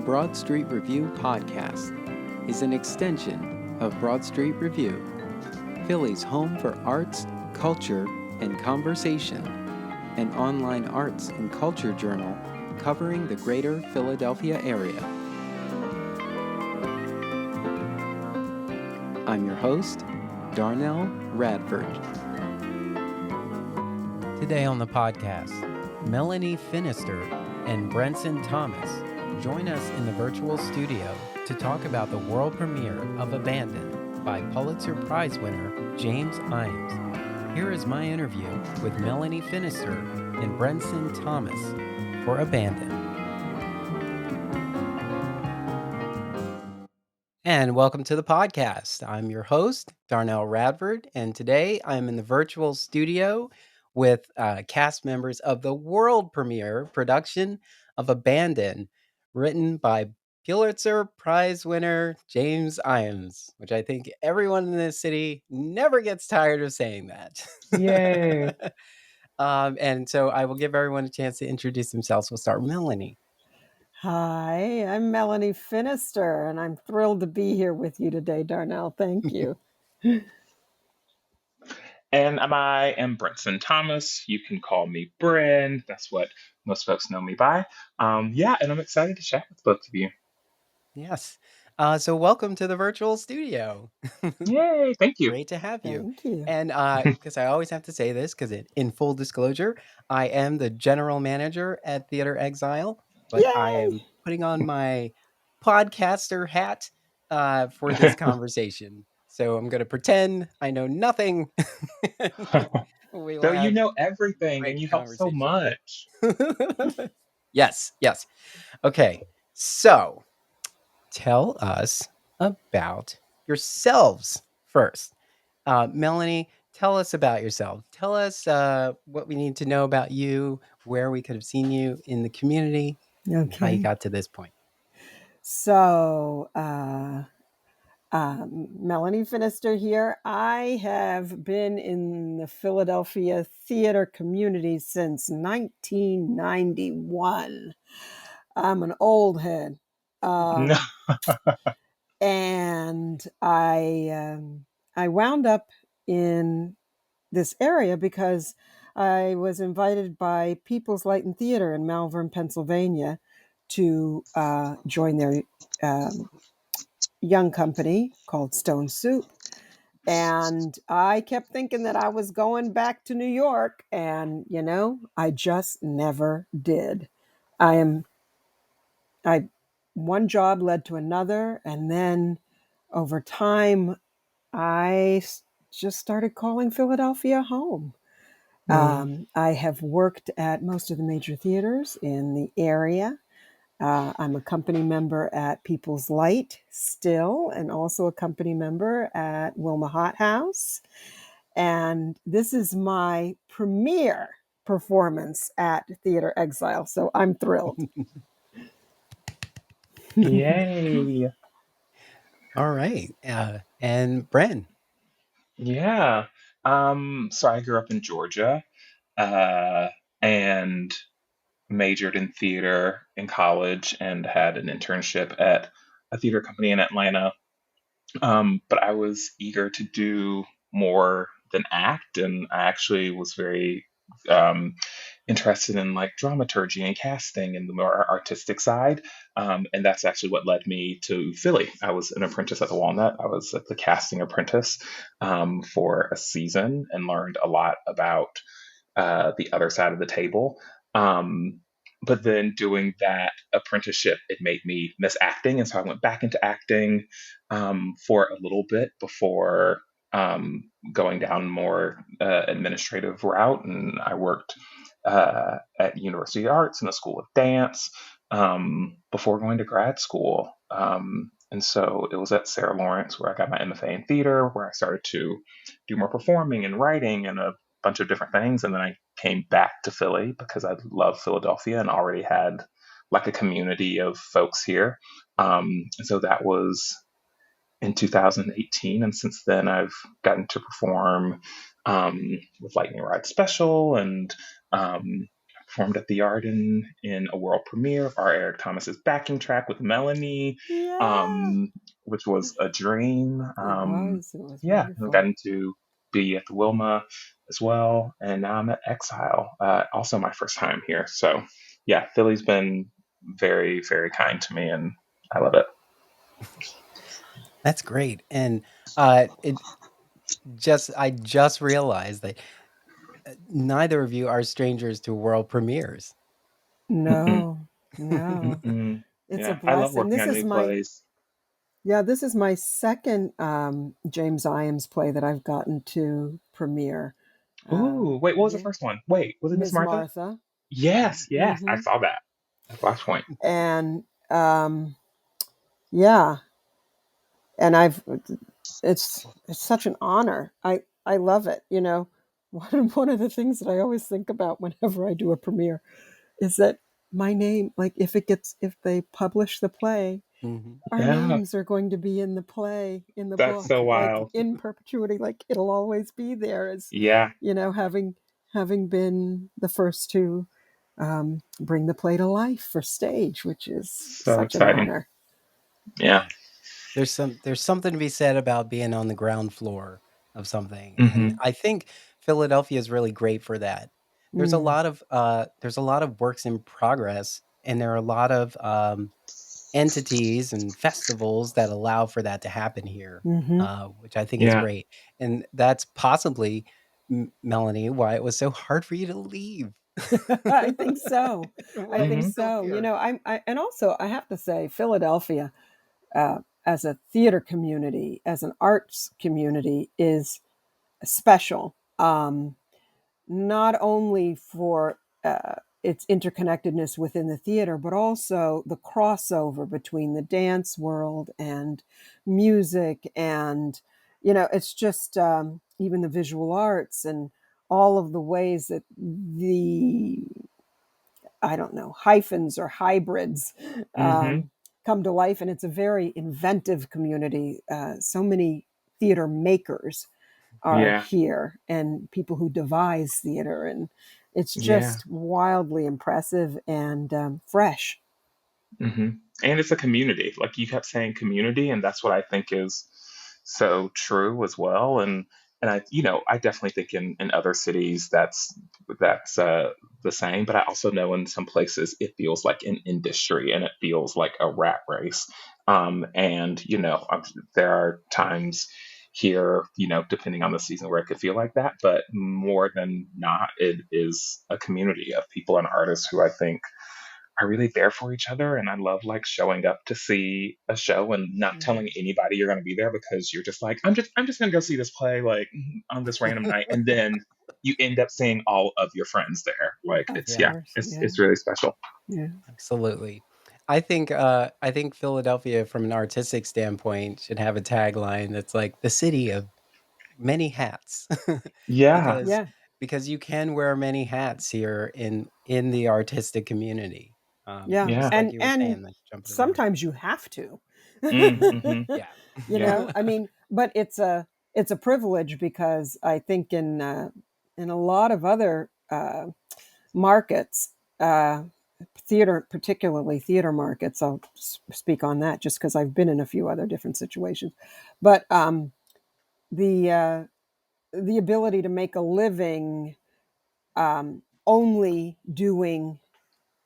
Broad Street Review podcast is an extension of Broad Street Review, Philly's home for arts, culture, and conversation, an online arts and culture journal covering the greater Philadelphia area. I'm your host, Darnell Radford. Today on the podcast, Melanie Finister and Brenson Thomas join us in the virtual studio to talk about the world premiere of Abandon by Pulitzer Prize winner James Ijames. Here is my interview with Melanie Finister and Brenson Thomas for Abandon. And welcome to the podcast. I'm your host, Darnell Radford, and today I'm in the virtual studio with cast members of the world premiere production of Abandon, written by Pulitzer Prize winner James Ijames, which I think everyone in this city never gets tired of saying that. Yay. And so I will give everyone a chance to introduce themselves. We'll start with Melanie. Hi, I'm Melanie Finister, and I'm thrilled to be here with you today, Darnell. Thank you. And I am Brenson Thomas. You can call me Bryn. That's what most folks know me by. And I'm excited to chat with both of you. Yes. So welcome to the virtual studio. Yay, thank you. Great to have you. Thank you. And because I always have to say this, because in full disclosure, I am the general manager at Theater Exile, but Yay! I am putting on my podcaster hat for this conversation. So I'm going to pretend I know nothing. So you know everything and you help so much. Yes. Okay, so tell us about yourselves first. Melanie, tell us about yourself. Tell us what we need to know about you, where we could have seen you in the community, how you got to this point. So, Melanie Finister here. I have been in the Philadelphia theater community since 1991. I'm an old head. And I wound up in this area because I was invited by People's Light and Theater in Malvern, Pennsylvania, to join their young company called Stone Soup. And I kept thinking that I was going back to New York, and I just never did. One job led to another, and then over time, I just started calling Philadelphia home. I have worked at most of the major theaters in the area. I'm a company member at People's Light still, and also a company member at Wilma Hothouse. And this is my premiere performance at Theater Exile, so I'm thrilled. Yay. All right. And Bren. Yeah. So I grew up in Georgia and majored in theater in college and had an internship at a theater company in Atlanta. But I was eager to do more than act, and I actually was very interested in like dramaturgy and casting and the more artistic side. And that's actually what led me to Philly. I was an apprentice at the Walnut. I was the casting apprentice for a season and learned a lot about the other side of the table. But then doing that apprenticeship, it made me miss acting. And so I went back into acting for a little bit before going down more administrative route. And I worked at University of Arts in the School of Dance before going to grad school. And so it was at Sarah Lawrence where I got my MFA in theater, where I started to do more performing and writing and a bunch of different things. And then I came back to Philly because I love Philadelphia and already had like a community of folks here. And so that was in 2018. And since then I've gotten to perform with Lightning Ride Special and performed at the Arden in a world premiere of our Eric Thomas's backing track with Melanie, Yeah, um, which was a dream. it was. It was Yeah, I wonderful. got to be at the Wilma as well, and now I'm at Exile. Also, my first time here. So, yeah, Philly's been very, very kind to me, and I love it. That's great. And it I just realized that neither of you are strangers to world premieres. Mm-mm, No, no. mm-mm. It's a Yeah, I love blessing. working This on is new my plays. Yeah, this is my second James Ijames play that I've gotten to premiere. Ooh, wait, what was the Yeah, first one? Wait, was it Miss Ms. Martha? Martha. Yes, yes, I Hmm. saw that. Flashpoint. And yeah, and I've it's such an honor. I love it. You know, one of the things that I always think about whenever I do a premiere is that my name, like if they publish the play, Hmm. our Yeah, names are going to be in the play, in the that's book, so like wild. in perpetuity, like it'll always be there as, Yeah, having been the first to bring the play to life for stage, which is so such an exciting. honor. Yeah. There's something to be said about being on the ground floor of something, and Hmm. I think Philadelphia is really great for that. Mm. There's a lot of works in progress, and there are a lot of entities and festivals that allow for that to happen here, Hmm. which I think is Yeah. great, and that's possibly, Melanie, why it was so hard for you to leave. I think so. I Why are you think Hmm. still so. here? And also I have to say, Philadelphia, as a theater community, as an arts community, is special. Not only for its interconnectedness within the theater, but also the crossover between the dance world and music, and it's just even the visual arts and all of the ways that the I don't know, hyphens or hybrids Hmm. come to life. And it's a very inventive community. So many theater makers are Yeah. here, and people who devise theater. And it's Yeah. just wildly impressive and fresh. Hmm. And it's a community. Like you kept saying community, and that's what I think is so true as well. And I definitely think in other cities that's the same. But I also know in some places it feels like an industry and it feels like a rat race. And there are times here, depending on the season where it could feel like that. But more than not, it is a community of people and artists who I think are really there for each other. And I love like showing up to see a show and not Mhm. telling anybody you're going to be there because you're just like, I'm just going to go see this play like on this random night. And then you end up seeing all of your friends there. Like Of it's, Yeah. yeah, course, yeah, it's really special. yeah, Absolutely. I think Philadelphia from an artistic standpoint should have a tagline that's like the city of many hats. Yeah. because yeah, because you can wear many hats here in the artistic community. yeah. Yeah. Just like you were And saying, like jumping around. sometimes you have to. Mm-hmm. Yeah. Yeah. I mean, but it's a privilege, because I think in a lot of other markets, uh, theater, particularly theater markets. I'll speak on that just because I've been in a few other different situations. But the uh, the ability to make a living only doing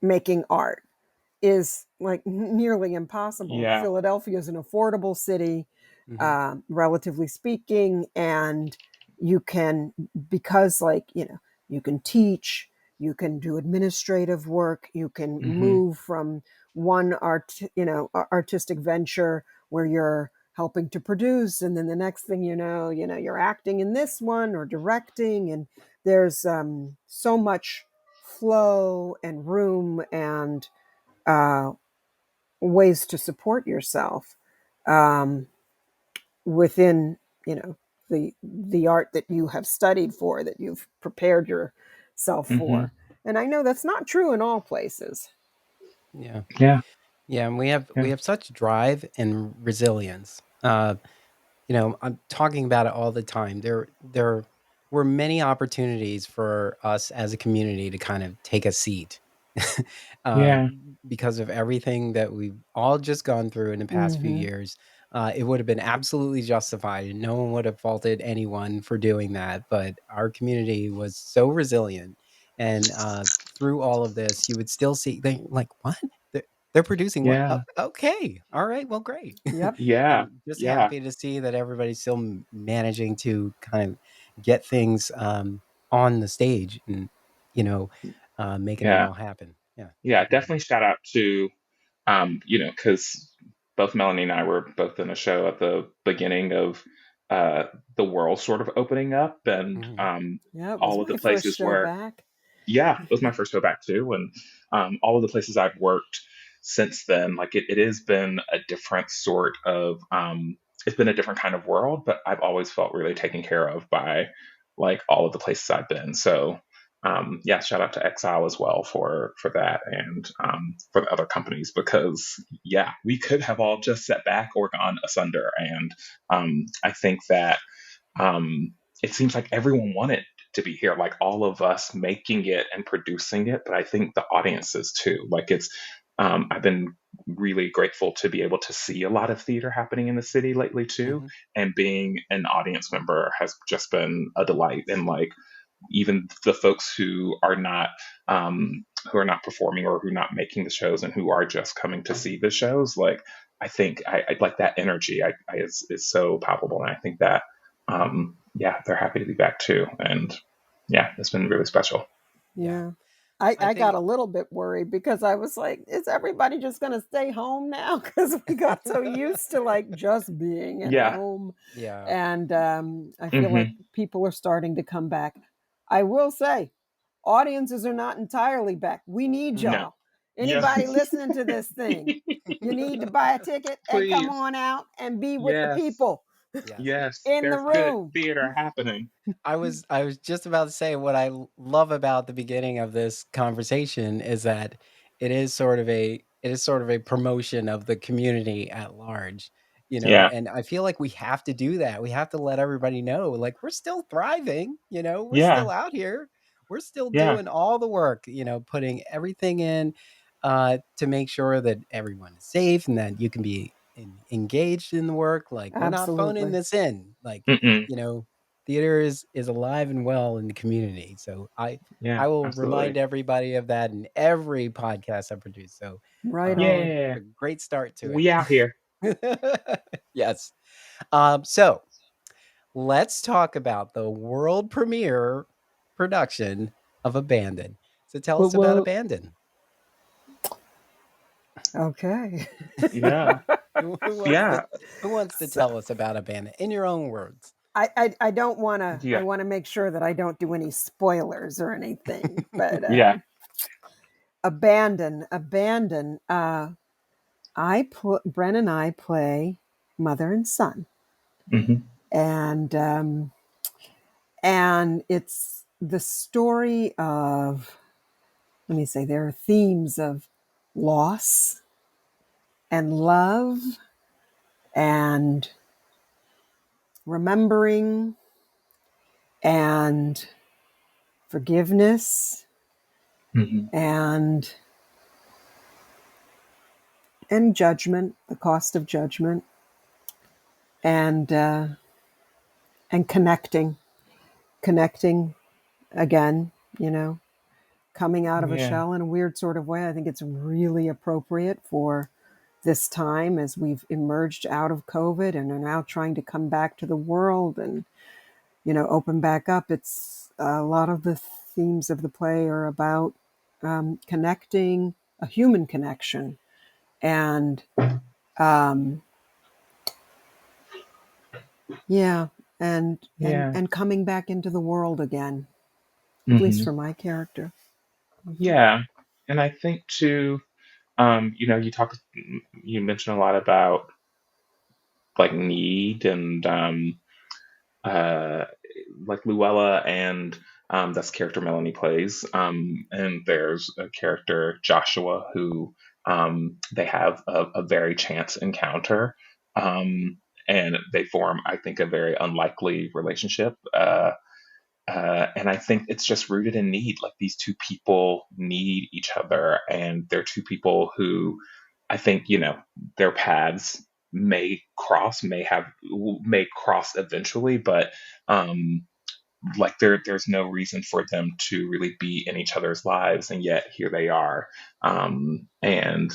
making art is like nearly impossible. Yeah. Philadelphia is an affordable city, Mhm. relatively speaking, and you can, because you can teach, you can do administrative work, you can Mm-hmm. move from one artistic venture where you're helping to produce, and then the next thing you're acting in this one or directing, and there's so much flow and room and uh, ways to support yourself um, within the art that you have studied for, that you've prepared yourself Mm-hmm. for. And I know that's not true in all places. Yeah. Yeah. Yeah, and we Yeah. have such drive and resilience. I'm talking about it all the time. were many opportunities for us as a community to kind of take a seat uh, Yeah. because of everything that we've all just gone through in the past few Mm-hmm. years. It would have been absolutely justified, and no one would have faulted anyone for doing that. But our community was so resilient, and through all of this, you would still see like what they're producing what? Oh, Yeah. okay, all right, well, great. Yep. Yeah. And just Yeah. happy to see that everybody's still managing to kind of get things on the stage and you know making it Yeah. all happen. Yeah, Yeah. definitely. Definitely shout out to because both Melanie and I were both in a show at the beginning of uh, the world sort of opening up, and Hmm. Yeah, it was all of the my first places show where, back. yeah, it was my first go back too, and all of the places I've worked since then, like it has been a different sort of, it's been a different kind of world, but I've always felt really taken care of by like all of the places I've been. So yeah, shout out to Exile as well for that, and for the other companies, because yeah, we could have all just sat back or gone asunder, and I think that um, it seems like everyone wanted to be here, like all of us making it and producing it, but I think the audiences too. Like it's, I've been really grateful to be able to see a lot of theater happening in the city lately too, Hmm. and being an audience member has just been a delight. And like even the folks who are not performing or who are not making the shows and who are just coming to see the shows, like I think I like that energy. Is so palpable, and I think that yeah, they're happy to be back too. And yeah, it's been really special. Yeah, Yeah. I I got think. a little bit worried because I was like, is everybody just going to stay home now? Because we got so used to like just being at Yeah. home. Yeah. And I feel like Hmm. people are starting to come back. I will say, audiences are not entirely back. We need No. y'all. Yeah. Anybody listening to this thing, you need to buy a ticket and come Please. on out and be with the Yes. people Yes. Yes. in the There's good room. theater happening. I was just about to say what I love about the beginning of this conversation is that it is sort of a promotion of the community at large, Yeah. and I feel like we have to do that. We have to let everybody know like we're still thriving, we're Yeah. still out here. We're still Yeah. doing all the work, putting everything in to make sure that everyone is safe and that you can be engaged in the work. Like we're not phoning Absolutely. this in. Like, Mm-mm. you know, theater is alive and well in the community. So I Yeah. will remind Absolutely. everybody of that in every podcast I produce. So Right on. it's Yeah. a great start to We out here. it. Yes. So let's talk about the world premiere production of Abandon. So tell Well, us about well, Abandon. okay. Yeah. Who wants to Yeah. who wants to So, tell us about Abandon in your own words? I don't want to. I Yeah. want to make sure that I don't do any spoilers or anything. But Yeah. abandon. Bren and I play mother and son, Hmm. and it's the story of. Let me say there are themes of loss and love and remembering and forgiveness Hmm. and judgment, the cost of judgment, and connecting again, you know, coming out of a Yeah. shell in a weird sort of way. I think it's really appropriate for this time as we've emerged out of COVID and are now trying to come back to the world and, open back up. It's a lot of the themes of the play are about connecting, a human connection, and um, yeah, and Yeah. coming back into the world again, at least Hmm. for my character. Mhm. Yeah. And I think too, you mentioned a lot about like need and uh, like Luella and that's the character Melanie plays. And there's a character Joshua who they have a very chance encounter, and they form, I think, a very unlikely relationship. And I think it's just rooted in need. Like these two people need each other, and they're two people who I think, their paths may cross eventually, but um, like there's no reason for them to really be in each other's lives, and yet here they are. And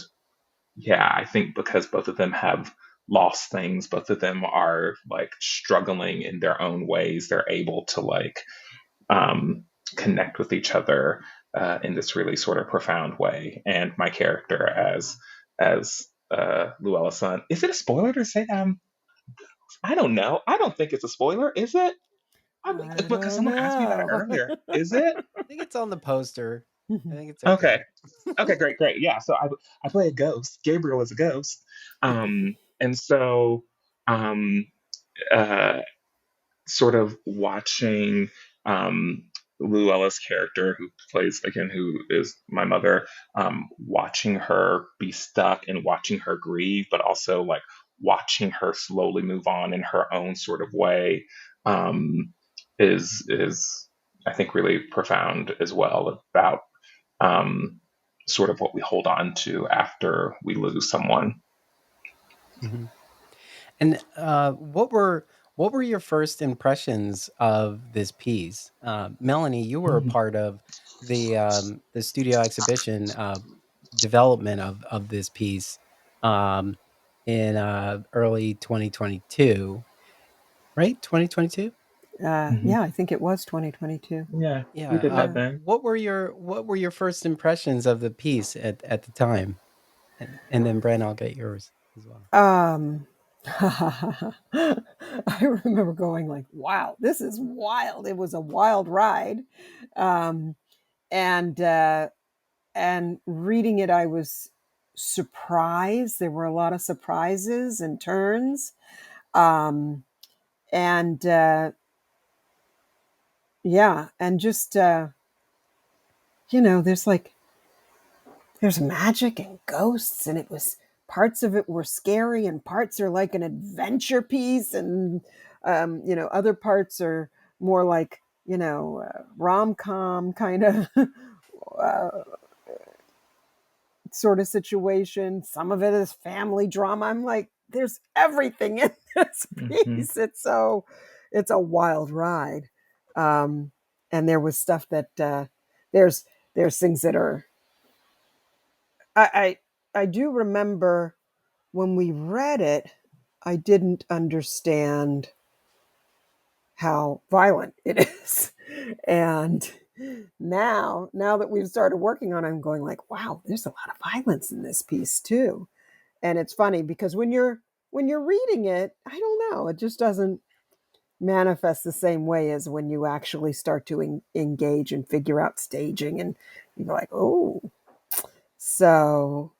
yeah, I think because both of them have lost things, both of them are like struggling in their own ways. They're able to like um, connect with each other in this really sort of profound way. And my character as Luella's son. Is it a spoiler to say I don't know. I don't think it's a spoiler, is it? I Because don't someone asked me about it know. earlier. Is it? I think it's on the poster. I think it's Okay. okay. Okay, great, great. Yeah, so I play a ghost. Gabriel is a ghost. And so um uh sort of watching um, Luella's character, who plays again, who is my mother, watching her be stuck and watching her grieve, but also like watching her slowly move on in her own sort of way, um, is I think really profound as well about um, sort of what we hold on to after we lose someone. Mhm. And what were your first impressions of this piece? Melanie, you were a Mhm. part of the studio exhibition development of this piece um, in early 2022, right? 2022. Mhm. Yeah, I think it was 2022. Yeah, we Yeah. did that Yeah. then. What were your first impressions of the piece at the time? And then Bren, I'll get yours as well. Um, I remember going like, "Wow, this is wild!" It was a wild ride, um, and reading it, I was surprised. There were a lot of surprises and turns, um, and yeah, and just there's like there's magic and ghosts, and it was parts of it were scary and parts are like an adventure piece, and other parts are more like rom-com kind of uh, sort of situation. Some of it is family drama. I'm like, there's everything in this Hmm. piece. It's a wild ride. um and there was stuff that there's things that are I do remember when we read it, I didn't understand how violent it is. And now that we've started working on it, I'm going like, wow, there's a lot of violence in this piece too. And it's funny because when you're reading it, I don't know, it just doesn't manifest the same way as when you actually start to engage and figure out staging, and you're like, oh, so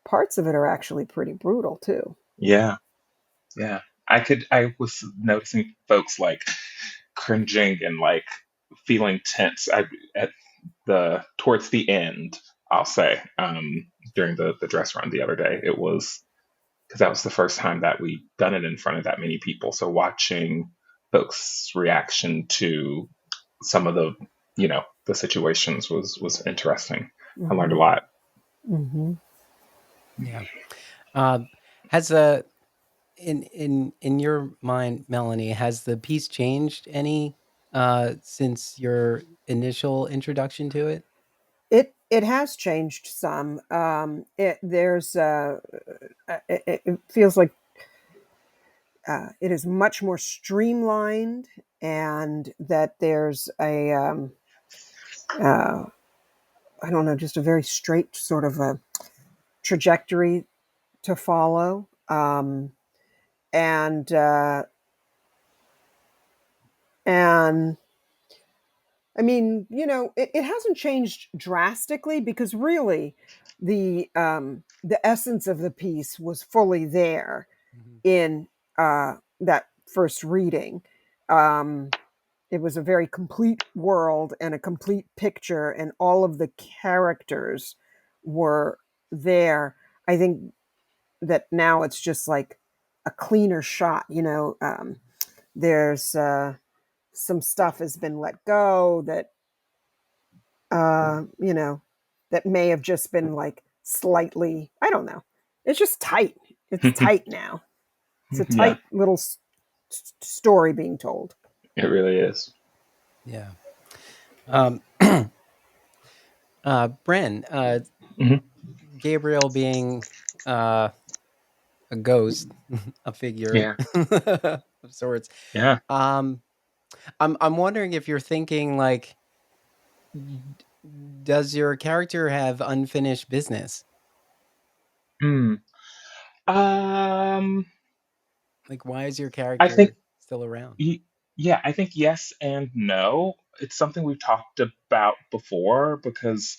parts of it are actually pretty brutal too. Yeah. Yeah. I was noticing folks like cringing and like feeling tense at towards the end, I'll say, during the dress run the other day. It was because that was the first time that we'd done it in front of that many people. So watching folks' reaction to some of the situations was interesting. I learned a Mm-hmm. lot. Mm-hmm. Yeah. Um, has a in your mind, Melanie, has the piece changed any since your initial introduction to it? It has changed some. It feels like it is much more streamlined, and that there's a uh, I don't know, just a very straight sort of a trajectory to follow. And and I mean, it hasn't changed drastically, because really the essence of the piece was fully there Mhm. in that first reading. Um, it was a very complete world and a complete picture, and all of the characters were there. I think that now it's just like a cleaner shot. There's some stuff has been let go that that may have just been like slightly, I don't know. It's just tight. It's tight now. It's a Yeah, tight little story being told. it really is. Yeah. Um, Bren, Hmm. Gabriel being a ghost, a figure Yeah, of sorts. yeah. Um, I'm wondering if you're thinking like, does your character have unfinished business? Hmm. Um, Like, why is your I think character still around? Yeah, I think yes and no. It's something we've talked about before because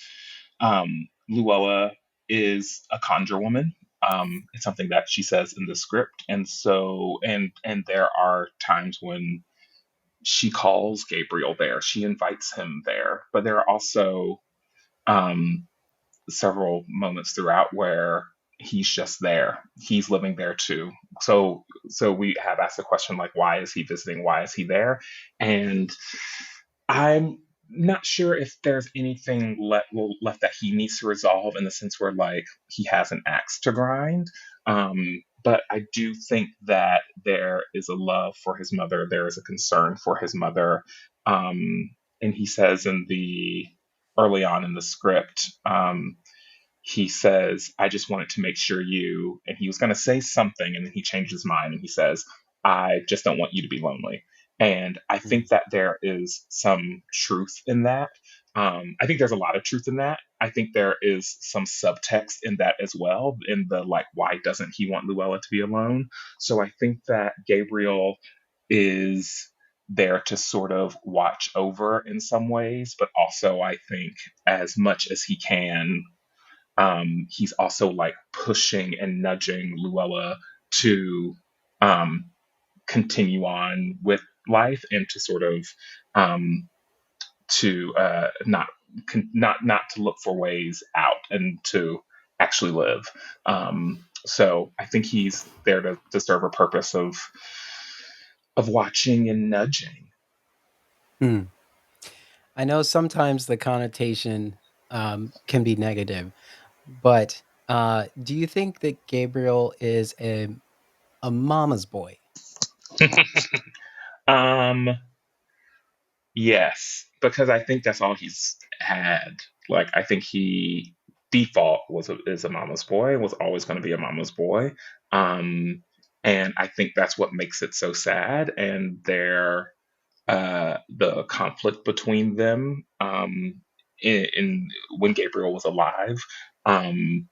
Luella is a conjure woman. It's something that she says in the script, and so and there are times when she calls Gabriel there. She invites him there, but there are also um, several moments throughout where he's just there. He's living there too. So we have asked the question like, why is he visiting? Why is he there? And I'm not sure if there's anything left that he needs to resolve in the sense where like he has an axe to grind. But I do think that there is a love for his mother. There is a concern for his mother. And he says in the early on in the script, he says, I just wanted to make sure you, and he was going to say something, and then he changed his mind and he says, I just don't want you to be lonely. And I Mm, think that there is some truth in that. I think there's a lot of truth in that. I think there is some subtext in that as well, in the like, why doesn't he want Luella to be alone? So I think that Gabriel is there to sort of watch over in some ways, but also I think as much as he can he's also like pushing and nudging Luella to um, continue on with life and to sort of um, to not to look for ways out and to actually live. So I think he's there to serve a purpose of watching and nudging. mm. I know sometimes the connotation can be negative, but do you think that Gabriel is a mama's boy? um, Yes, because I think that's all he's had. Like I think he default is a mama's boy, was always going to be a mama's boy. Um and I think that's what makes it so sad and the conflict between them in when Gabriel was alive. Um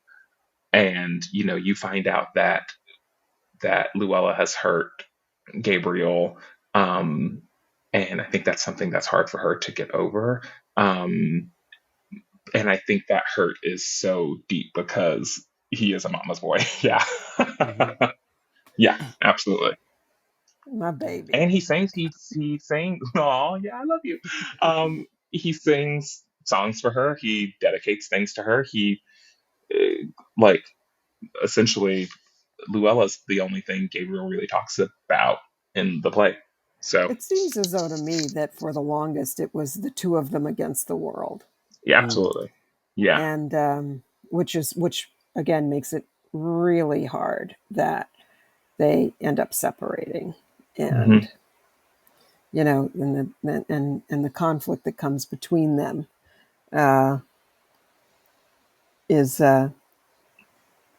and you find out that Luella has hurt Gabriel. Um, and I think that's something that's hard for her to get over. Um, and I think that hurt is so deep because he is a mama's boy. Yeah. Mhm. Yeah, absolutely. My baby. And he sings, oh yeah, I love you. He sings songs for her. He dedicates things to her. He like essentially Luella's the only thing Gabriel really talks about in the play. So It seems as though to me that for the longest it was the two of them against the world, yeah, Mm, absolutely. Yeah. and which again makes it really hard that they end up separating, Hmm. and and the conflict that comes between them uh, is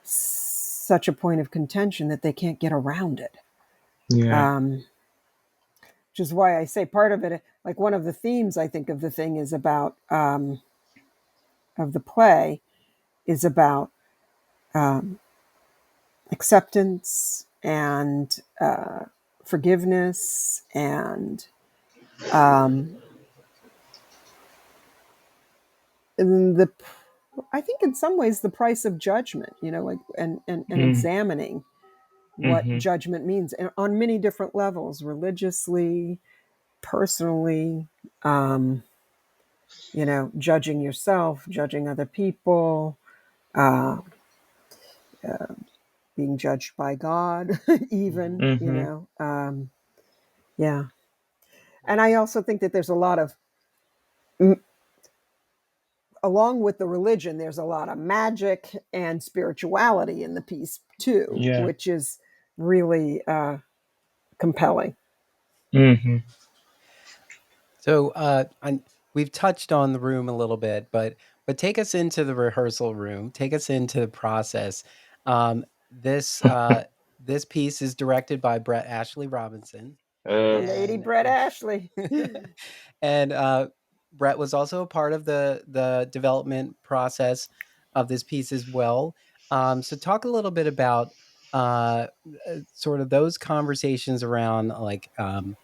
such a point of contention that they can't get around it. Yeah. Um, which is why I say part of it, like one of the themes I think of the thing is about of the play is about um, acceptance and forgiveness um, and the I think in some ways the price of judgment, like and examining what Mm-hmm. judgment means and on many different levels, religiously, personally, um, judging yourself, judging other people, uh, being judged by God, even, Mm-hmm. yeah. And I also think that there's a lot of, along with the religion, there's a lot of magic and spirituality in the piece too, Yeah. which is really compelling. Hmm. So, we've touched on the room a little bit, but take us into the rehearsal room. Take us into the process. Um, this this piece is directed by Brett Ashley Robinson, Lady and Brett Ashley. and Brett was also a part of the development process of this piece as well. So, talk a little bit about sort of those conversations around like um,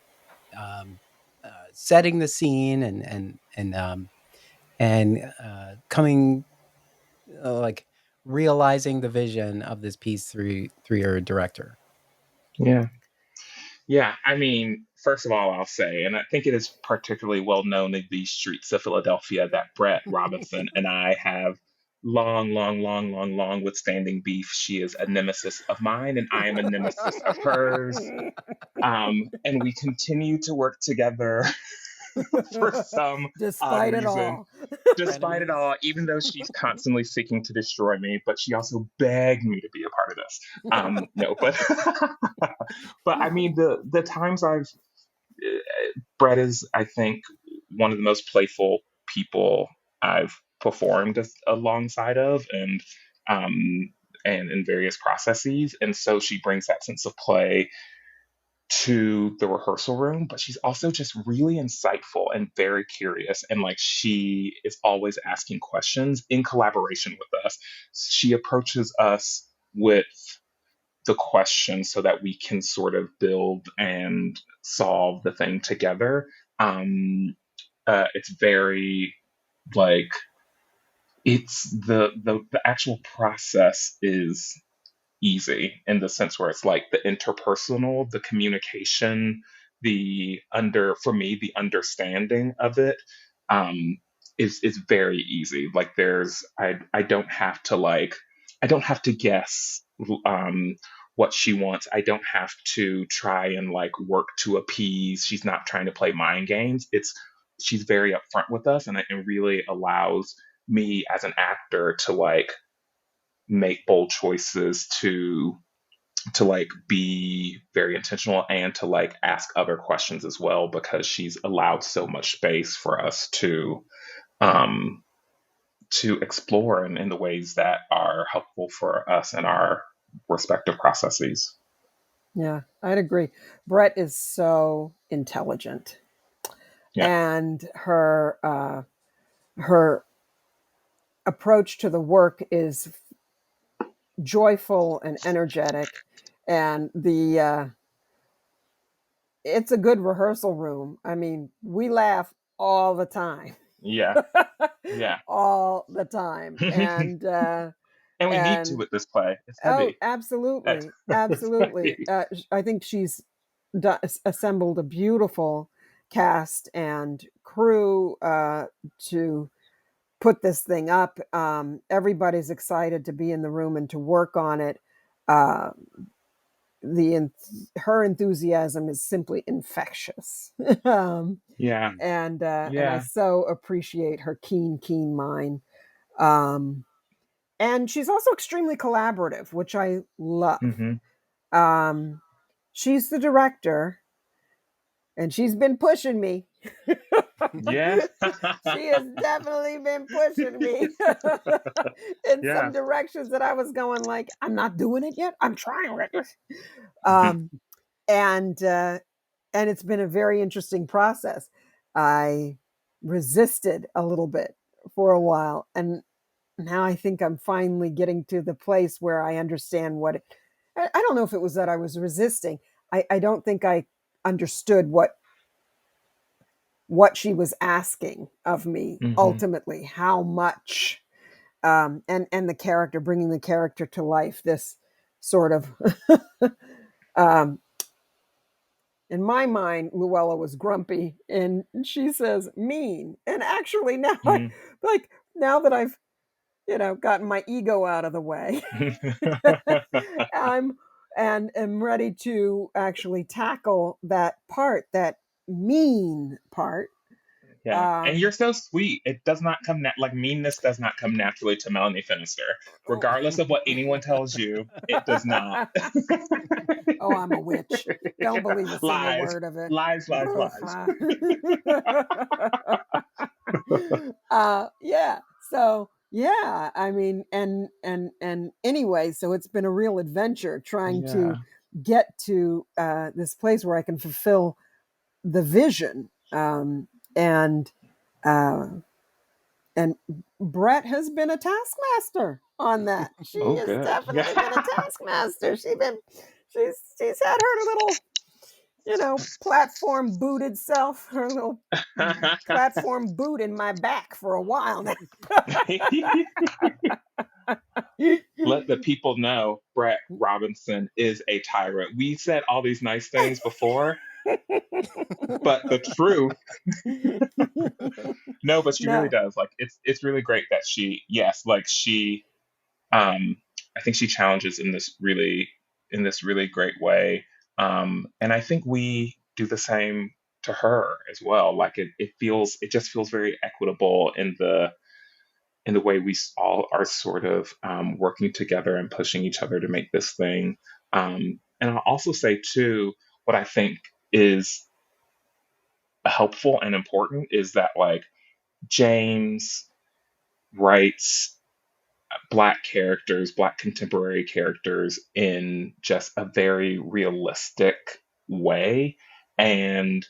setting the scene and coming like realizing the vision of this piece through your director. Yeah. Yeah. I mean, first of all, I'll say, and I think it is particularly well known in these streets of Philadelphia that Brett Robinson and I have long, long, long, long, long withstanding beef. She is a nemesis of mine, and I am a nemesis of hers. And we continue to work together for some odd Despite it reason. all. Despite it all, even though she's constantly seeking to destroy me, but she also begged me to be a part of this. No, but but I mean the times Brett is, I think, one of the most playful people I've performed alongside of, um, and in various processes, and so she brings that sense of play to the rehearsal room, but she's also just really insightful and very curious. And like she is always asking questions in collaboration with us. She approaches us with the question so that we can sort of build and solve the thing together. It's very like it's the actual process is easy in the sense where it's like the interpersonal, the communication, the under for me the understanding of it um is very easy. Like I don't have to I don't have to guess um what she wants. I don't have to try and like work to appease. She's not trying to play mind games. It's she's very upfront with us, and it really allows me as an actor to like make bold choices to like be very intentional and to like ask other questions as well, because she's allowed so much space for us um to explore in the ways that are helpful for us in our respective processes. Yeah, I'd agree. Brett is so intelligent, Yeah. and her approach to the work is joyful and energetic, and the it's a good rehearsal room. I mean, we laugh all the time. Yeah. Yeah. All the time. And we need to And with this play. It's oh, heavy. absolutely, It's absolutely. heavy. I think she's assembled a beautiful cast and crew to put this thing up. Everybody's excited to be in the room and to work on it. Uh, her enthusiasm is simply infectious. Yeah. And I Yeah. so appreciate her keen mind. Um, and she's also extremely collaborative, which I love. Hmm. Um, she's the director, and she's been pushing me. Yeah. She has definitely been pushing me in Yeah. some directions that I was going like, I'm not doing it yet. I'm trying it. Um, and it's been a very interesting process. I resisted a little bit for a while, and now I think I'm finally getting to the place where I understand what I don't know if it was that I was resisting. I don't think I understood what she was asking of me Hmm. ultimately, how much, and the character, bringing the character to life, this sort of um, in my mind, Luella was grumpy, and she says mean. And actually, now I Hmm. like now that I've gotten my ego out of the way, I'm and am ready to actually tackle that part that mean part. Yeah, and you're so sweet. It does not come like meanness does not come naturally to Melanie Finister, regardless of what anyone tells you. It does not. Oh, I'm a witch. Don't Yeah. believe a single Lies, word of it. lies, lies, lies. Yeah. So yeah, I mean, and anyway, so it's been a real adventure trying Yeah. to get to this place where I can fulfill the vision. And uh, and Brett has been a taskmaster on that. She Oh, has good. Yeah. definitely been a taskmaster. She's had her little, platform booted self, her little platform boot in my back for a while now. Let the people know Brett Robinson is a tyrant. We said all these nice things before, but the truth, no, but she really No. does. Like it's really great that yes, like um I think she challenges in this really great way. And I think we do the same to her as well. Like it just feels very equitable in the way we all are sort of working together and pushing each other to make this thing. And I'll also say too, what I think is helpful and important is that like James writes black characters, black contemporary characters in just a very realistic way. And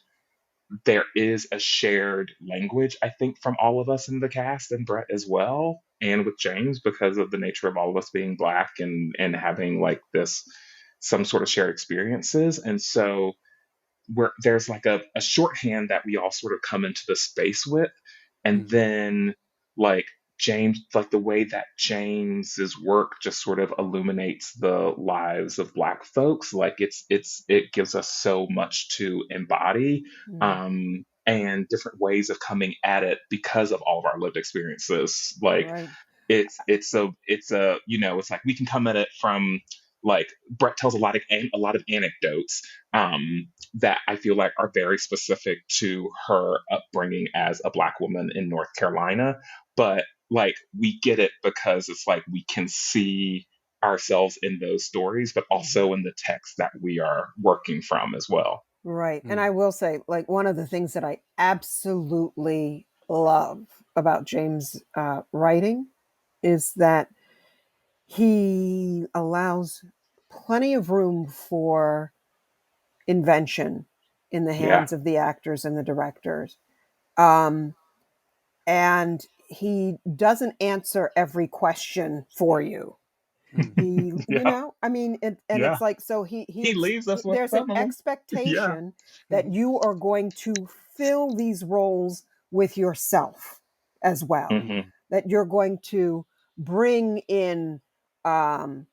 there is a shared language, I think, from all of us in the cast and Brett as well, and with James because of the nature of all of us being black and having like this some sort of shared experiences. And so there's like a shorthand that we all sort of come into the space with, and then like James, like the way that James's work just sort of illuminates the lives of Black folks, like it gives us so much to embody, and different ways of coming at it because of all of our lived experiences. Like Right. it's a it's like we can come at it from like Brett tells a lot of anecdotes that I feel like are very specific to her upbringing as a Black woman in North Carolina. But like we get it because it's like we can see ourselves in those stories, but also in the text that we are working from as well. Right. And I will say, like, one of the things that I absolutely love about James' writing is that he allows plenty of room for invention in the Yeah. hands of the actors and the directors. Um, and he doesn't answer every question for you. He, Yeah. I mean, and Yeah. it's like, so He leaves us with there's an some of them. Yeah. expectation that you are going to fill these roles with yourself as well, Hmm. that you're going to bring in um,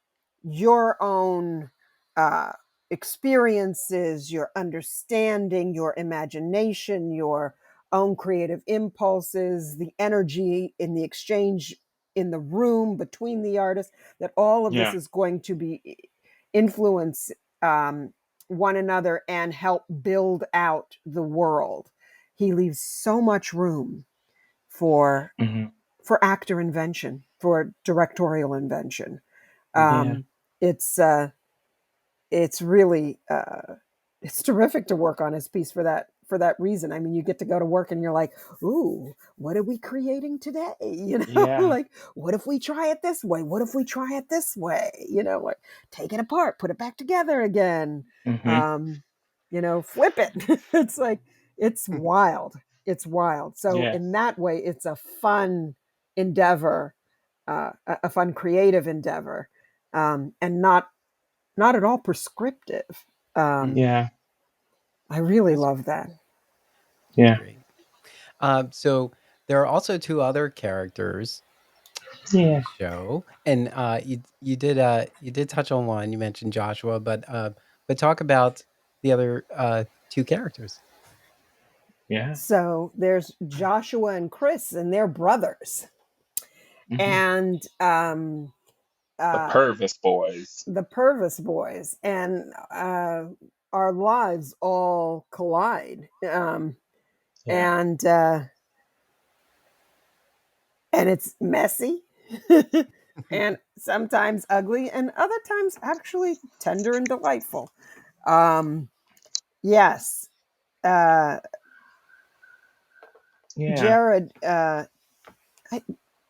your own uh, experiences, your understanding, your imagination, your own creative impulses, the energy in the exchange in the room between the artists, that all of this Yeah. is going to be influence um, one another and help build out the world. He leaves so much room for Hmm. actor invention, for directorial invention. Yeah. Um, it's it's really it's terrific to work on his piece for that reason. I mean, you get to go to work and you're like, ooh, what are we creating today? Yeah. Like, what if we try it this way? What if we try it this way? Like, take it apart, put it back together again. Hmm. Um, flip it. It's like, it's wild. It's wild. So Yeah. in that way, it's a fun endeavor, a fun creative endeavor, and not at all prescriptive. Um, Yeah. I really That's love that. Yeah. great. So there are also two other characters in Yeah. the show, and you did touch on one. You mentioned Joshua, but talk about the other two characters. Yeah. So there's Joshua and Chris, and they're brothers, Hmm. and The uh, Purvis boys. the Purvis boys, and our lives all collide. Yeah. And it's messy and sometimes ugly and other times actually tender and delightful. Yes. uh Yeah. Jared,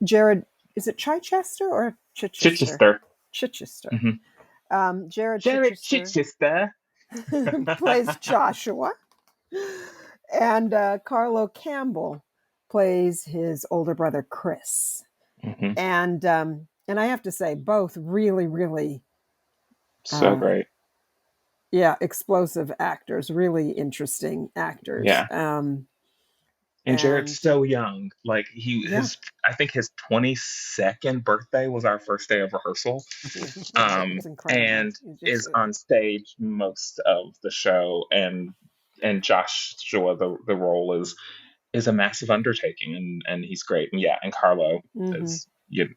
Jared, is it Chichester or Chichester? Chichester. Chichester. Hmm. Jared Jared Chichester Chichester. plays Joshua, and Carlo Campbell plays his older brother Chris. Hmm. And I have to say, both really, really, So uh, great. yeah, explosive actors, really interesting actors. Yeah. And Jared's And so young. Like yeah, I think his 22nd birthday was our first day of rehearsal. it's incredible. And You just, is on stage most of the show. And Joshua, the role is a massive undertaking, and he's great. And yeah, and Carlo mm-hmm.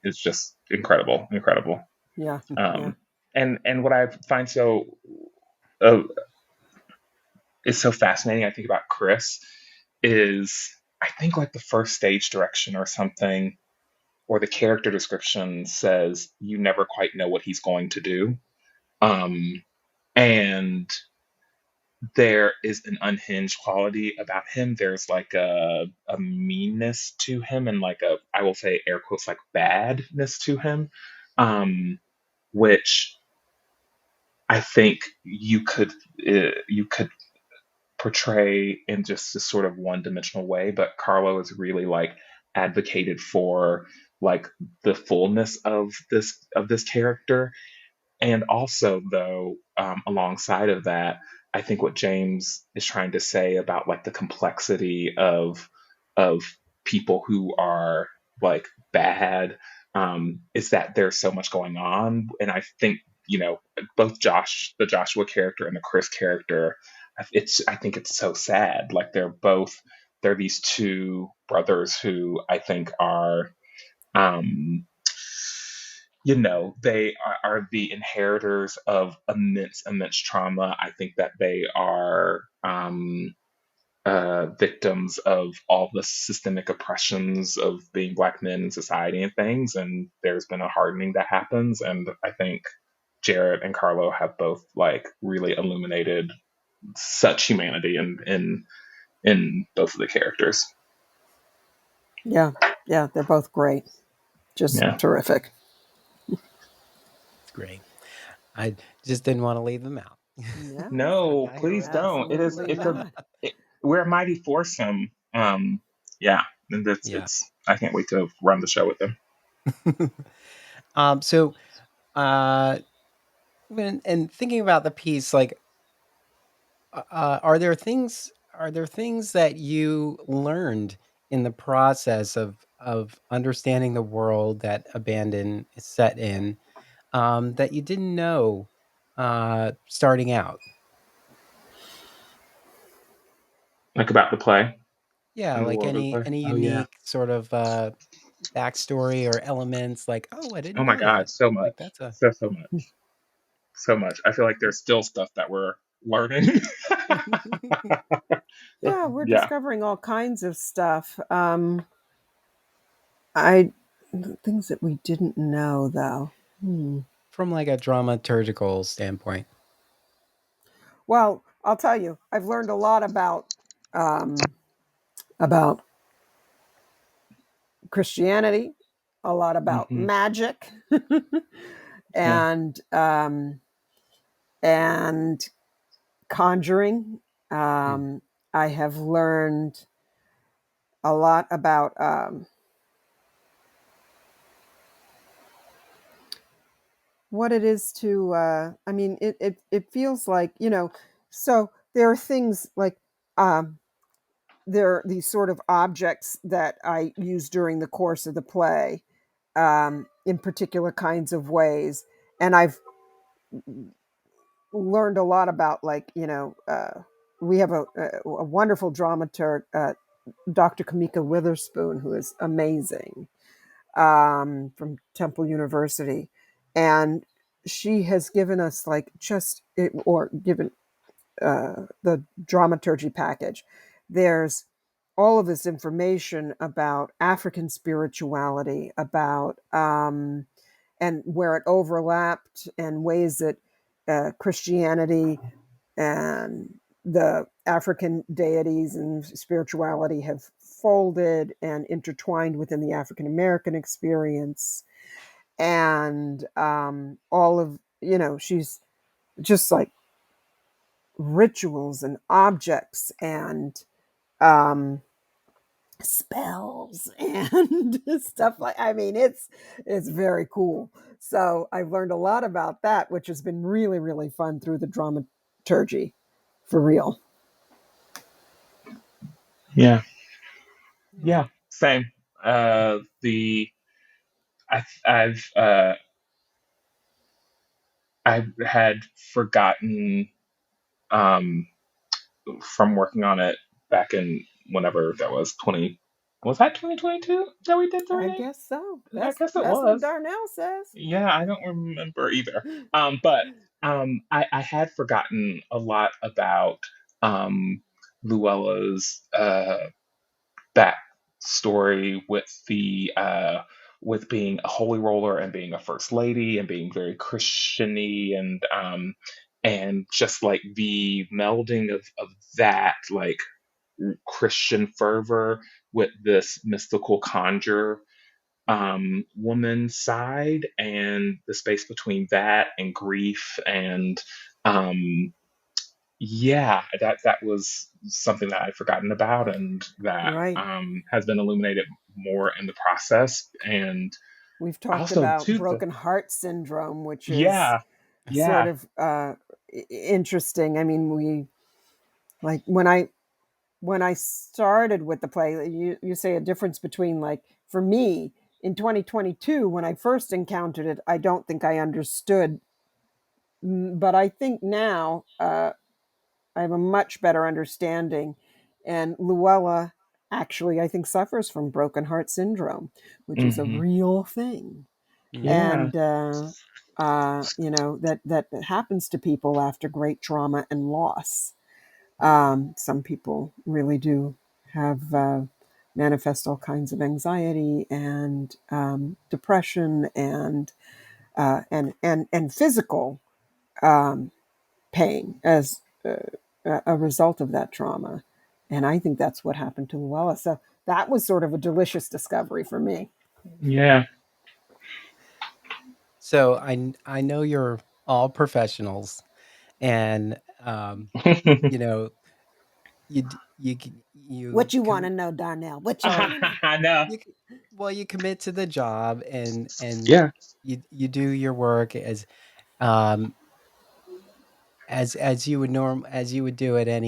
is just incredible, incredible. Yeah, yeah, Um, and what I find uh, is so fascinating, I think, about Chris is, I think, like the first stage direction or something, or the character description says you never quite know what he's going to do. Um, and there is an unhinged quality about him. There's like a meanness to him, and like a, I will say air quotes, like badness to him, um, which I think you could portray in just this sort of one dimensional way. But Carlo is really like advocated for like the fullness of this character. And also, though, alongside of that, I think what James is trying to say about like the complexity of people who are like bad, is that there's so much going on. And I think, both the Joshua character and the Chris character, I think it's so sad. Like they're these two brothers who I think are, um, they are the inheritors of immense, immense trauma. I think that they are, victims of all the systemic oppressions of being Black men in society and things. And there's been a hardening that happens. And I think Jared and Carlo have both like really illuminated such humanity in both of the characters. yeah, yeah. They're both great, just Yeah. terrific. It's great. I just didn't want to leave them out. No, No, I please don't. absolutely not. We're a mighty foursome. Yeah, and yeah. I can't wait to run the show with them. So, uh, and thinking about the piece, like, are there things that you learned in the process of understanding the world that Abandon is set in, that you didn't know starting out? Like about the play Yeah, and the like world of the play. any Oh yeah. unique sort of backstory or elements, like, oh, I Oh didn't my know God, that. so Like much, that's a so much, so much. I feel like there's still stuff that we're learning. Yeah, we're Yeah. discovering all kinds of stuff. I Things that we didn't know, though. from like a dramaturgical standpoint. Well, I'll tell you, I've learned a lot um, about Christianity, a lot about Hmm. magic, Yeah. and and conjuring. Mm. I have learned a lot about what it is to. I mean, it feels like, So there are things like there are these sort of objects that I use during the course of the play, in particular kinds of ways, and I've learned a lot about, like, we have a wonderful dramaturg, Dr. Kamika Witherspoon, who is amazing, from Temple University, and she has given us, like, just or given the dramaturgy package, there's all of this information about African spirituality, about and where it overlapped, and ways that Christianity and the African deities and spirituality have folded and intertwined within the African American experience. And all of, she's just like rituals and objects and um, spells and stuff like, I mean, it's very cool. So I've learned a lot about that, which has been really, really fun through the dramaturgy, for real. Yeah. Yeah. Same. The I had forgotten um from working on it back in whenever that was 2022 that we did the I reading? guess so. I guess it That's what was. Darnell says. Yeah, I don't remember either. But I had forgotten a lot about um Luella's backstory with being a holy roller and being a first lady and being very Christiany and just like the melding of that like Christian fervor with this mystical conjure woman side and the space between that and grief and um yeah, that was something that I'd forgotten about and that Right. has been illuminated more in the process. And We've talked also about too the broken heart syndrome, which is yeah, sort yeah, of interesting. I mean, we like when I started with the play, you say a difference between, like, for me in 2022 when I first encountered it, I don't think I understood, but I think now I have a much better understanding. And Luella actually, I think, suffers from broken heart syndrome, which is a hmm real thing. yeah, And that happens to people after great trauma and loss. Some people really do have manifest all kinds of anxiety and depression and physical um, pain as a result of that trauma. And I think that's what happened to Luella. So that was sort of a delicious discovery for me. yeah. So I know you're all professionals, and you know you What you want to know, Darnell? What you want to know? I know. you well, you commit to the job, and Yeah. you do your work um as you would do it in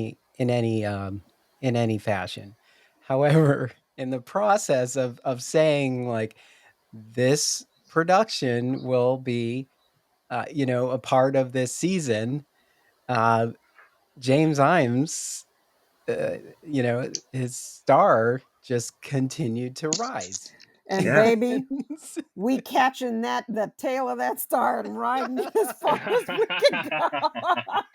any fashion. However, in the process of saying, like, this production will be a part of this season, uh James Imes, his star just continued to rise. And Yeah. baby, we catching the tail of that star and riding it as far as we can go.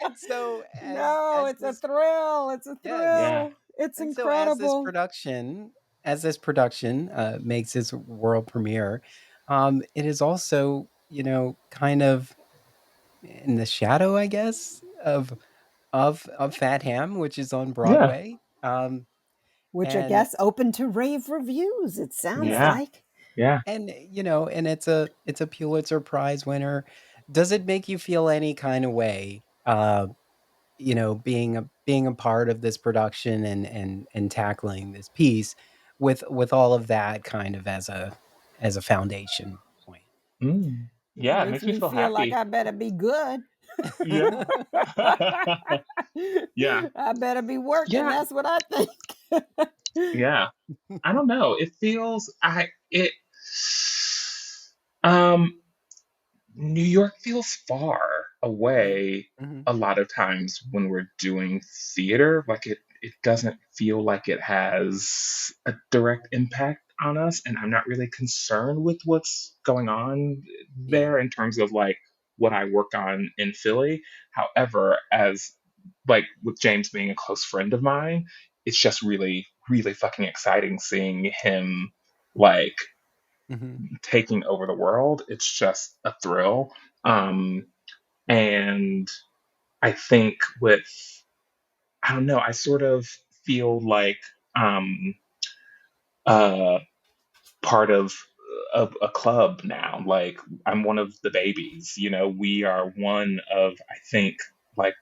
And so No, as it's a this thrill. It's a yes. Yeah. thrill. It's And so as this incredible. production makes its world premiere, it is also, kind of in the shadow, I guess, of Fat Ham, which is on Yeah. Broadway. Which I And guess open to rave reviews, it sounds yeah, Yeah. like. Yeah. and it's a Pulitzer Prize winner. Does it make you feel any kind of way, being a part of this production and tackling this piece with all of that kind of as a foundation point? Mm. It Yeah, it makes makes me me feel feel like happy. I better be good. Yeah. Yeah. I better be working. Yeah. That's what I think. Yeah. I don't know. It feels I it um New York feels far Yeah. away Mhm. a lot of times when we're doing theater. Like it doesn't feel like it has a direct impact on us. And I'm not really concerned with what's going on Yeah. there in terms of like what I work on in Philly. However, as like with James being a close friend of mine, it's just really, really fucking exciting seeing him like Mhm. taking over the world. It's just a thrill. Um, and I think with, I don't know, I sort of feel like um, uh, part of a club now. Like I'm one of the babies. You know, we are one of, I think, like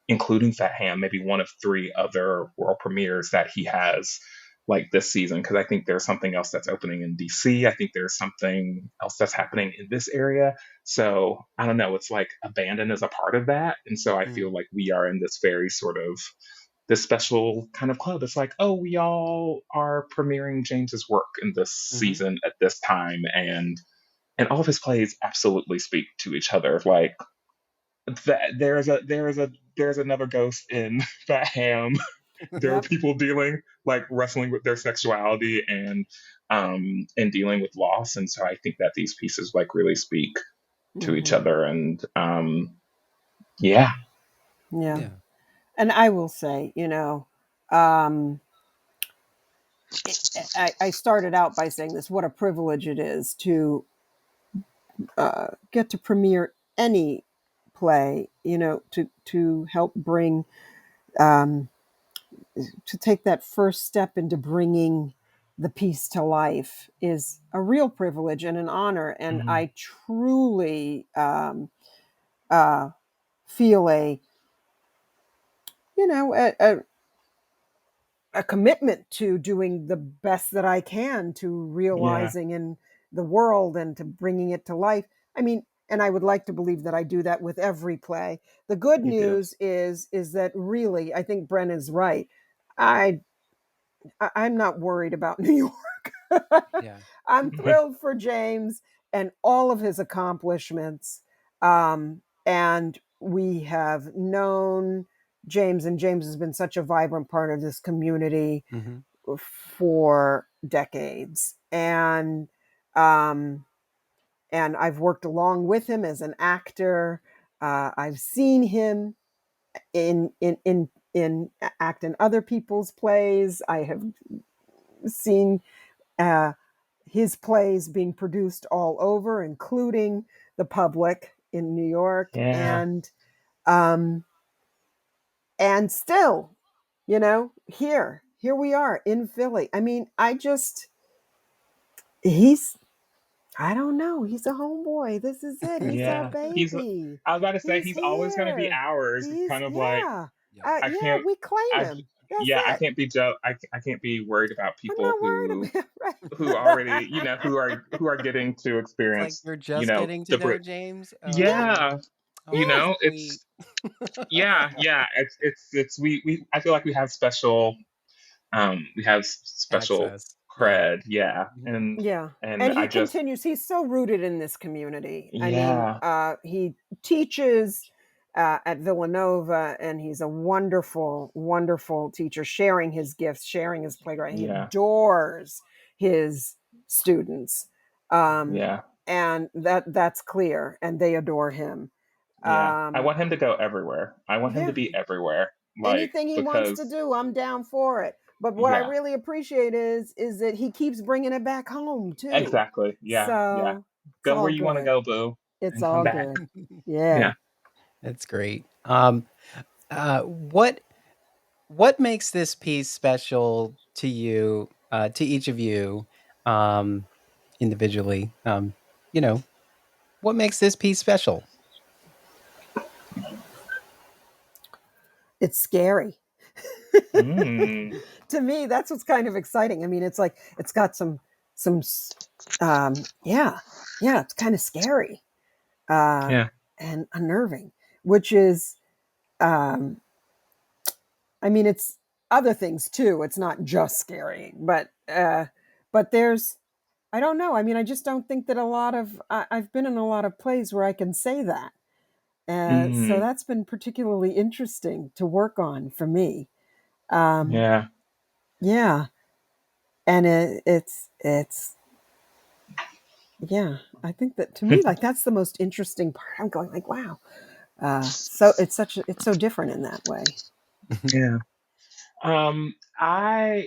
including Fat Ham, maybe one of three other world premieres that he has like this season. Because I think there's something else that's opening in DC. I think there's something else that's happening in this area. So I don't know. It's like Abandon is a part of that, and so I Mm. feel like we are in this very sort of this special kind of club. It's like, oh, we all are premiering James's work in this Mhm. season at this time, and all of his plays absolutely speak to each other. Like that, there's another ghost in Fat Ham. There are Yep. people dealing like wrestling with their sexuality and dealing with loss, and so I think that these pieces like really speak to each Hmm. other, and yeah, Yeah. Yeah. And I will say, um, I started out by saying this: what a privilege it is to get to premiere any play. To help bring, um, to take that first step into bringing the piece to life is a real privilege and an honor. And mhm, I truly uh, feel you know, a, a, a commitment to doing the best that I can to yeah, realizing in the world and to bringing it to life. I mean, and I would like to believe that I do that with every play. The good you do, news is that really, I think Brennan's right. I I'm not worried about New York. Yeah. I'm thrilled for James and all of his accomplishments. And we have known James, and James has been such a vibrant part of this community Mhm. for decades. Um, and I've worked along with him as an actor. I've seen him in act in other people's plays. I have seen uh, his plays being produced all over, including the public in New York, yeah, um, and still, here we are in Philly. I mean, he's I don't know, he's a homeboy. This is it. He's our yeah. He's. baby. I was about to say He's he's always going to be here. ours. It's He's kind of like yeah. Yeah. I Yeah, can't. we claim I him. That's yeah. I it. can't be I can't be worried about I'm people not worried about who right. already who are getting to It's like experience you're just getting to the know Brit. James. Yeah, Oh, Yeah, oh, yeah. that's sweet. it's yeah. It's we. I feel like we have special Access. Yeah. cred. Yeah, Mhm. Yeah. and And I he just continues, he's so rooted in this community. I mean, yeah he teaches at Villanova, and he's a wonderful, wonderful teacher, sharing his gifts, sharing his playground. He yeah adores his students. Um, yeah and that's clear, and they adore him. yeah. I Um, want him to go everywhere. I want him to yeah, be everywhere. Like anything he wants to because do, I'm down for it. But what I yeah, really appreciate is that he keeps bringing it back home too. exactly. Yeah. So it's Go where all you want to good. go, boo, It's and come all back. good. Yeah. Yeah. That's great. What makes this piece special to you, to each of you, um, individually? You know, what makes this piece special? It's scary. Mm, To me, that's what's kind of exciting. I mean, it's like it's got some yeah, yeah, it's kind of scary uh yeah. and unnerving, which is um I mean, it's other things too. It's not just scary, but there's I don't know. I mean, I just don't think that I've been in a lot of plays where I can say that. So Mm, that's been particularly interesting to work on for me. Um, yeah. yeah, and it's yeah. I think that to me, like that's the most interesting part. I'm going like, wow. So it's so different in that way. Yeah. I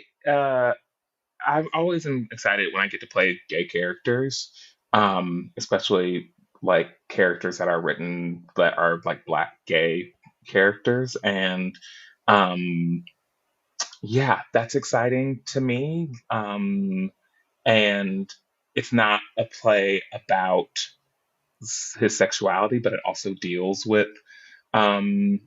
I'm always excited when I get to play gay characters, especially like characters that are written that are like black gay characters, and um, yeah, that's exciting to me. And it's not a play about his sexuality, but it also um,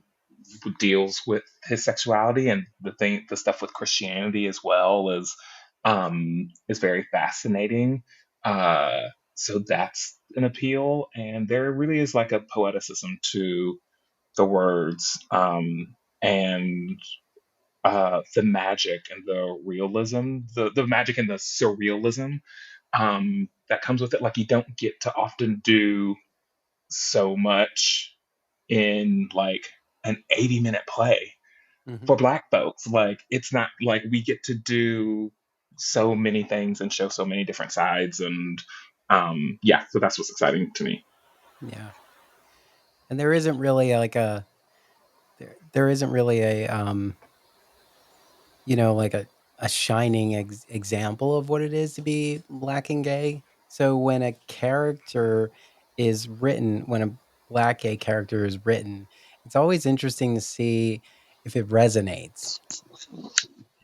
deals with his sexuality, and the stuff with Christianity as well is very fascinating. So that's an appeal, and there really is like a poeticism to the words, and the magic and the realism, the magic and the surrealism that comes with it. Like you don't get to often do so much in like an 80-minute play Mhm. for black folks. Like it's not like we get to do so many things and show so many different sides, and yeah, so that's what's exciting to me. Yeah. And there isn't really like a there isn't really a like a shining example of what it is to be black and gay. So when a character is written, when a black gay character is written, it's always interesting to see if it resonates.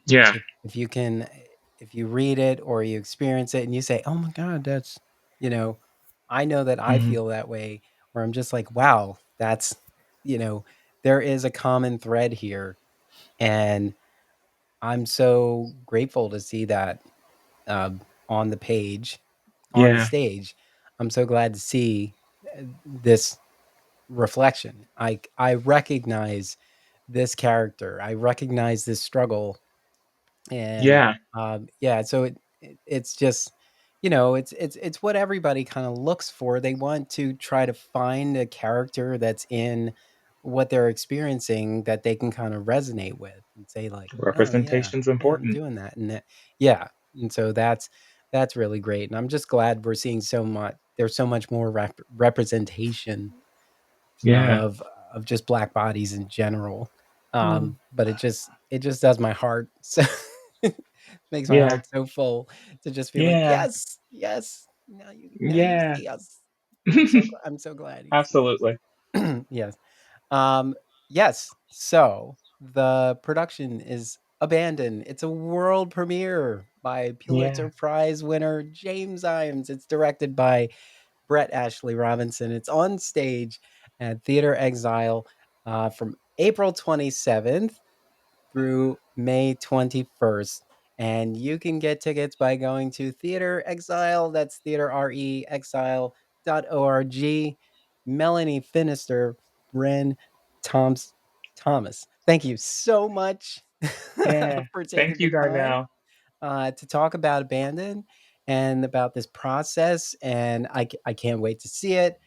Yeah. If you can, if you read it or you experience it and you say, "Oh my god, that's," you know, I know that I Hmm. feel that way, where I'm just like, "Wow, that's," you know, there is a common thread here, and I'm so grateful to see that on the page, on the Yeah. stage. I'm so glad to see this reflection. I recognize this character. I recognize this struggle, and Yeah. yeah. So it's just it's what everybody kind of looks for. They want to try to find a character that's in what they're experiencing that they can kind of resonate with and say like, oh yeah, Representation's yeah, I'm important. doing that, and that, yeah. And so that's really great, and I'm just glad we're seeing so much. There's so much more representation Yeah. of of just black bodies in general. Mm. But it just does my heart so it makes my Yeah. heart so full to just be like, Yeah. yes, yes. Now you Yeah. see us. I'm so glad you see Absolutely. us. Yes. Um, yes. So the production is Abandoned. It's a world premiere by Yeah. Pulitzer Prize winner James Ijames. It's directed by Brett Ashley Robinson. It's on stage at Theater Exile from April 27th through May 21st. And you can get tickets by going to Theater Exile. That's Theater RE Exile.org. Melanie Finister, Bryn Thomas. Thank you so much Yeah. for Thank taking the you, time Darnell. to talk about Abandon and about this process. And I can't wait to see it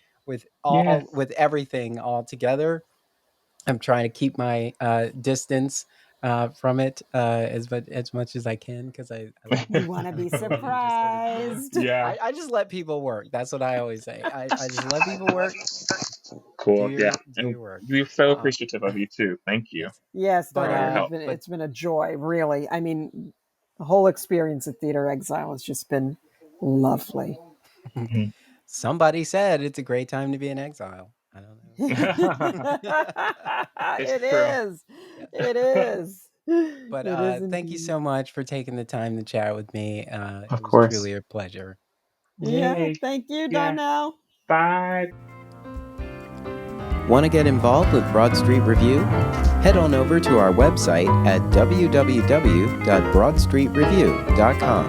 Yes. with everything all together. I'm trying to keep my distance from it as much as I can because I like You want to be I want to just sort of surprised. Yeah. I just let people work. That's what I always say. I just let people work. Do Cool. Yeah. your And work. we're so Uh, appreciative of you too. Thank you yes, Yes, for but all your Darnell, help. but it's been a joy, really. I mean, the whole experience at Theater Exile has just been lovely. Mhm. somebody said it's a great time to be in exile. I don't know. It's It true. is. Yes. It is. But It is thank you indeed. so much for taking the time to chat with me. Of It was course. truly a pleasure. Yeah, Yay. thank you, Yeah. Darnell. Bye. Want to get involved with Broad Street Review? Head on over to our website at www.broadstreetreview.com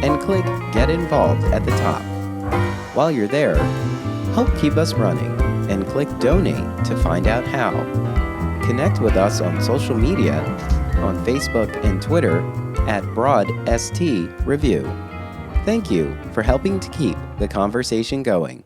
and click Get Involved at the top. While you're there, help keep us running and click Donate to find out how. Connect with us on social media on Facebook and Twitter at BroadST Review. Thank you for helping to keep the conversation going.